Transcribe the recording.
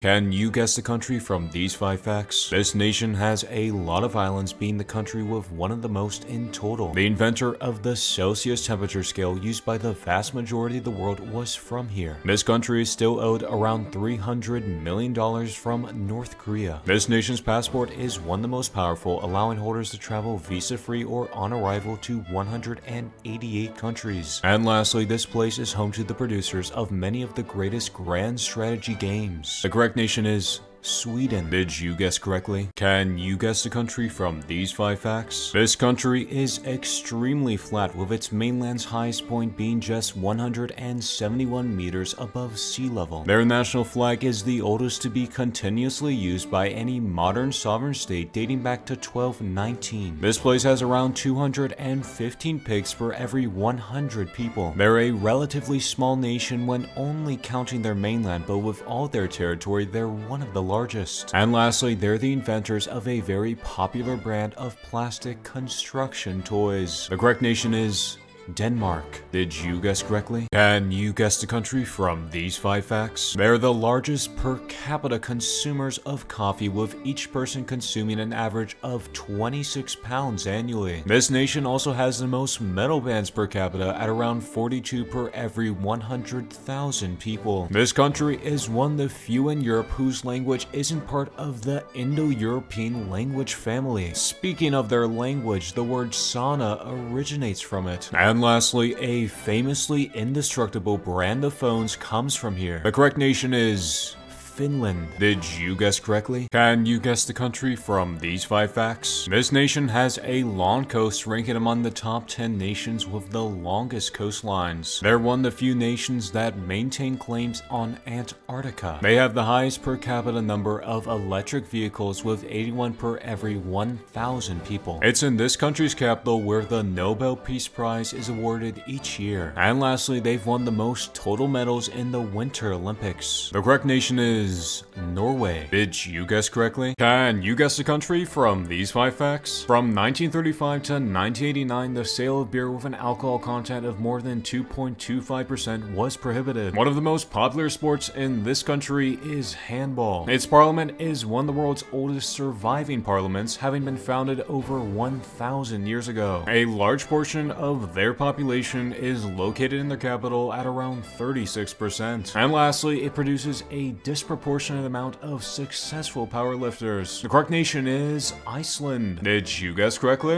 Can you guess the country from these 5 facts? This nation has a lot of islands, being the country with one of the most in total. The inventor of the Celsius temperature scale used by the vast majority of the world was from here. This country is still owed around $300 million from North Korea. This nation's passport is one of the most powerful, allowing holders to travel visa-free or on arrival to 188 countries. And lastly, this place is home to the producers of many of the greatest grand strategy games. The correct nation is Sweden. Did you guess correctly? Can you guess the country from these 5 facts? This country is extremely flat, with its mainland's highest point being just 171 meters above sea level. Their national flag is the oldest to be continuously used by any modern sovereign state, dating back to 1219. This place has around 215 pigs for every 100 people. They're a relatively small nation when only counting their mainland, but with all their territory, they're one of the largest. And lastly, they're the inventors of a very popular brand of plastic construction toys. The correct nation is Denmark. Did you guess correctly? Can you guess the country from these 5 facts? They're the largest per capita consumers of coffee, with each person consuming an average of 26 pounds annually. This nation also has the most metal bands per capita at around 42 per every 100,000 people. This country is one of the few in Europe whose language isn't part of the Indo-European language family. Speaking of their language, the word sauna originates from it. And lastly, a famously indestructible brand of phones comes from here. The correct nation is Finland. Did you guess correctly? Can you guess the country from these 5 facts? This nation has a long coast, ranking among the top 10 nations with the longest coastlines. They're one of the few nations that maintain claims on Antarctica. They have the highest per capita number of electric vehicles, with 81 per every 1,000 people. It's in this country's capital where the Nobel Peace Prize is awarded each year. And lastly, they've won the most total medals in the Winter Olympics. The correct nation is Norway. Did you guess correctly? Can you guess the country from these 5 facts? From 1935 to 1989, the sale of beer with an alcohol content of more than 2.25% was prohibited. One of the most popular sports in this country is handball. Its parliament is one of the world's oldest surviving parliaments, having been founded over 1,000 years ago. A large portion of their population is located in their capital at around 36%. And lastly, it produces a disproportionate amount of successful powerlifters. The correct nation is Iceland. Did you guess correctly?